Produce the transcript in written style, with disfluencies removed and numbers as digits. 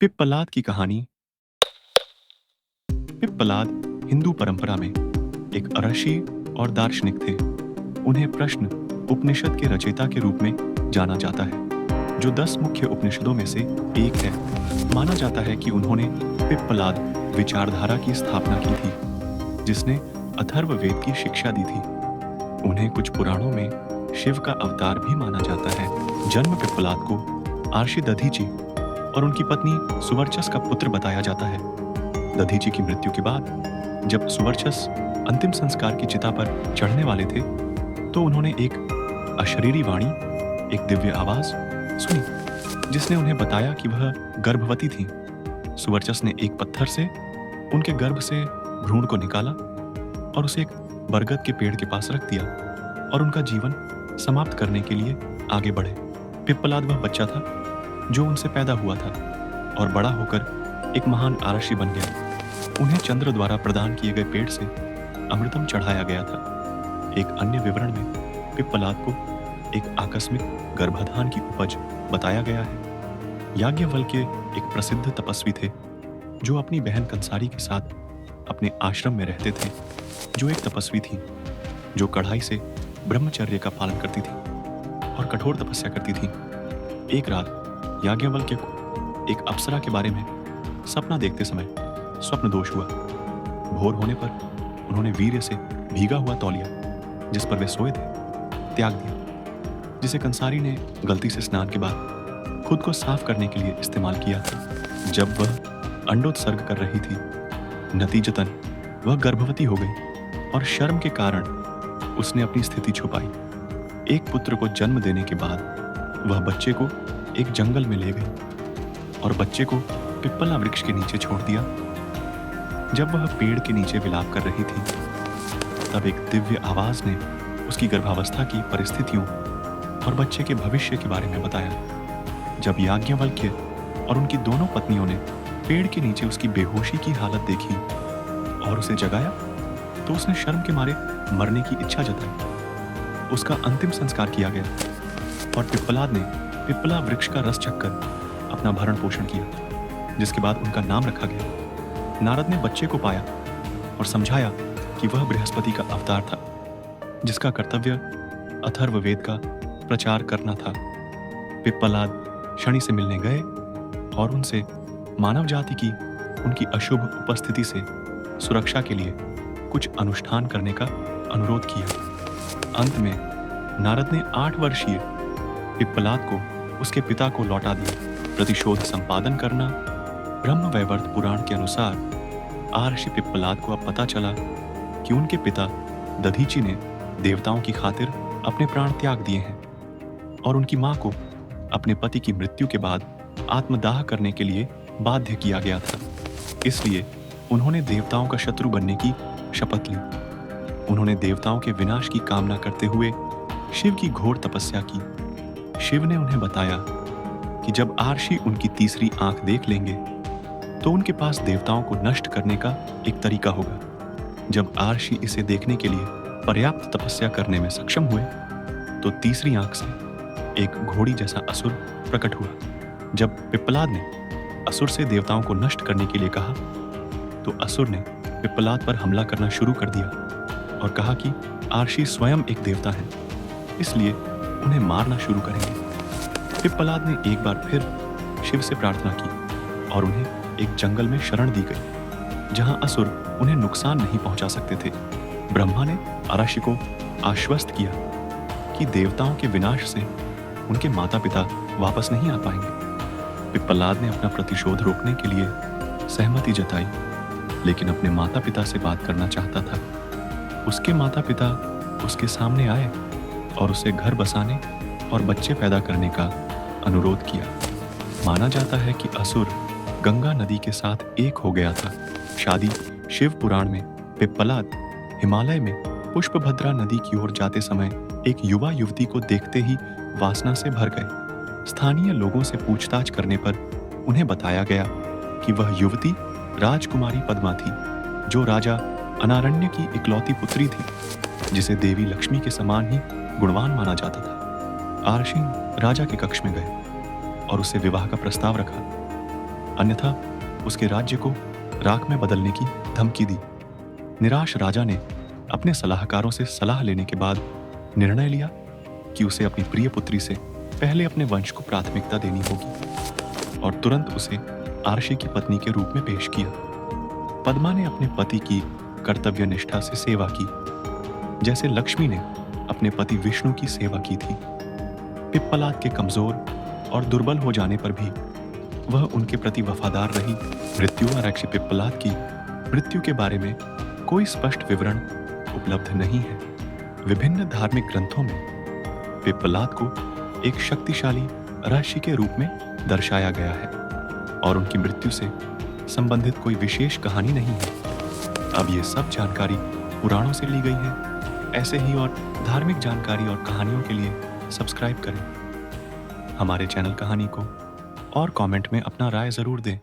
पिप्पलाद की कहानी। पिप्पलाद हिंदू परंपरा में एक ऋषि और दार्शनिक थे। उन्हें प्रश्न उपनिषद के रचयिता के रूप में जाना जाता है, जो 10 मुख्य उपनिषदों में से एक है। माना जाता है कि उन्होंने पिप्पलाद विचारधारा की स्थापना की थी, जिसने अथर्ववेद की शिक्षा दी थी। उन्हें कुछ पुराणों में शिव का अवतार भी माना जाता है। जन्म पिप्पलाद को आर्षि दधीचि और उनकी पत्नी सुवर्चस का पुत्र बताया जाता है। दधीचि की मृत्यु के बाद जब सुवर्चस अंतिम संस्कार की चिता पर चढ़ने वाले थे, तो उन्होंने एक अशरीरी वाणी, एक दिव्य आवाज सुनी, जिसने उन्हें बताया कि वह गर्भवती थी। सुवर्चस ने एक पत्थर से उनके गर्भ से भ्रूण को निकाला और उसे एक बरगद के पेड़ के पास रख दिया और उनका जीवन समाप्त करने के लिए आगे बढ़े। पिप्पलाद वह बच्चा था जो उनसे पैदा हुआ था और बड़ा होकर एक महान आरषि बन गया। उन्हें चंद्र द्वारा प्रदान किए गए पेड़ से अमृतम चढ़ाया गया था। एक अन्य विवरण में पिप्पलाद को एक आकस्मिक गर्भाधान की उपज बताया गया है। याज्ञवल्क्य एक प्रसिद्ध तपस्वी थे जो अपनी बहन कंसारी के साथ अपने आश्रम में रहते थे, जो एक तपस्वी थी जो कढ़ाई से ब्रह्मचर्य का पालन करती थी और कठोर तपस्या करती थी। एक रात याज्ञवल्क्य को एक अप्सरा के बारे में सपना देखते समय स्वप्न दोष हुआ। भोर होने पर उन्होंने वीर्य से भीगा हुआ तौलिया जिस पर वे सोए थे त्याग दिया, जिसे कंसारी ने गलती से स्नान के बाद खुद को साफ करने के लिए इस्तेमाल किया। जब वह अंडोत्सर्ग कर रही थी, नतीजतन वह गर्भवती हो गई और शर्म के कारण उसने अपनी स्थिति छुपाई। एक पुत्र को जन्म देने के बाद वह बच्चे को एक जंगल में ले गई और बच्चे को पिप्पला वृक्ष के नीचे छोड़ दिया। जब वह पेड़ के नीचे विलाप कर रही थी, तब एक दिव्य आवाज ने उसकी गर्भावस्था की परिस्थितियों और बच्चे के भविष्य के बारे में बताया। जब याज्ञवल्क्य और उनकी दोनों पत्नियों ने पेड़ के नीचे उसकी बेहोशी की हालत देखी और उसे जगाया, तो उसने शर्म के मारे मरने की इच्छा जताई। उसका अंतिम संस्कार किया गया और पिप्पलाद ने पिप्पला वृक्ष का रस चखकर अपना भरण पोषण किया, जिसके बाद उनका नाम रखा गया। नारद ने बच्चे को पाया और समझाया कि वह बृहस्पति का अवतार था, जिसका कर्तव्य अथर्ववेद का प्रचार करना था। पिप्पलाद शनि से मिलने गए और उनसे मानव जाति की उनकी अशुभ उपस्थिति से सुरक्षा के लिए कुछ अनुष्ठान करने का अनुरोध किया। अंत में नारद ने 8 वर्षीय पिप्पलाद को उसके पिता को लौटा दिया। प्रतिशोध संपादन करना। ब्रह्मवैवर्त पुराण के अनुसार आर्षि पिप्पलाद को अब पता चला कि उनके पिता दधीचि ने देवताओं की खातिर अपने प्राण त्याग दिए हैं और उनकी मां को अपने पति की मृत्यु के बाद आत्मदाह करने के लिए बाध्य किया गया था। इसलिए उन्होंने देवताओं का शत्रु बनने की शपथ ली। उन्होंने देवताओं के विनाश की कामना करते हुए शिव की घोर तपस्या की। शिव ने उन्हें बताया कि जब आर्षि उनकी तीसरी आंख देख लेंगे, तो उनके पास देवताओं को नष्ट करने का एक तरीका होगा। जब आर्षि इसे देखने के लिए पर्याप्त तपस्या करने में सक्षम हुए, तो तीसरी आंख से एक घोड़ी जैसा असुर प्रकट हुआ। जब पिप्पलाद ने असुर से देवताओं को नष्ट करने के लिए कहा, तो असुर ने पिप्पलाद पर हमला करना शुरू कर दिया और कहा कि आर्षि स्वयं एक देवता है, इसलिए उन्हें मारना शुरू करेंगे। पिप्पलाद ने एक बार फिर शिव से प्रार्थना की और उन्हें एक जंगल में शरण दी गई, जहां असुर उन्हें नुकसान नहीं पहुंचा सकते थे। ब्रह्मा ने आर्षि को आश्वस्त किया कि देवताओं के विनाश से उनके माता पिता वापस नहीं आ पाएंगे। पिप्पलाद ने अपना प्रतिशोध रोकने के लिए सहमति जताई, लेकिन अपने माता पिता से बात करना चाहता था। उसके माता पिता उसके सामने आए और उसे घर बसाने और बच्चे पैदा करने का अनुरोध किया। माना जाता है कि असुर गंगा नदी के साथ एक हो गया था। शादी शिव पुराण में पिप्पलाद हिमालय में पुष्पभद्रा नदी की ओर जाते समय एक युवा युवती को देखते ही वासना से भर गए। स्थानीय लोगों से पूछताछ करने पर उन्हें बताया गया कि वह युवती राजकुमारी पद्मा थी, जो राजा अनारण्य की इकलौती पुत्री थी, जिसे देवी लक्ष्मी के समान ही गुणवान माना जाता था। आर्षि राजा के कक्ष में गए और उसे विवाह का प्रस्ताव रखा। अन्यथा उसके राज्य को राख में बदलने की धमकी दी। निराश राजा ने अपने सलाहकारों से सलाह लेने के बाद निर्णय लिया कि उसे अपनी प्रिय पुत्री से पहले अपने वंश को प्राथमिकता देनी होगी और तुरंत उसे आरशी की पत्नी के रूप में पेश किया। पद्मा ने अपने पति की कर्तव्य निष्ठा से सेवा की, जैसे लक्ष्मी ने अपने पति विष्णु की सेवा की थी। पिप्पलाद के कमजोर और दुर्बल हो जाने पर भी वह उनके प्रति वफादार रही। मृत्यु आरक्षी पिप्पलाद की मृत्यु के बारे में कोई स्पष्ट विवरण उपलब्ध नहीं है। विभिन्न धार्मिक ग्रंथों में पिप्पलाद को एक शक्तिशाली ऋषि के रूप में दर्शाया गया है और उनकी मृत्यु से संबंधित कोई विशेष कहानी नहीं है। अब ये सब जानकारी पुराणों से ली गई है। ऐसे ही और धार्मिक जानकारी और कहानियों के लिए सब्सक्राइब करें हमारे चैनल कहानी को और कमेंट में अपना राय जरूर दें।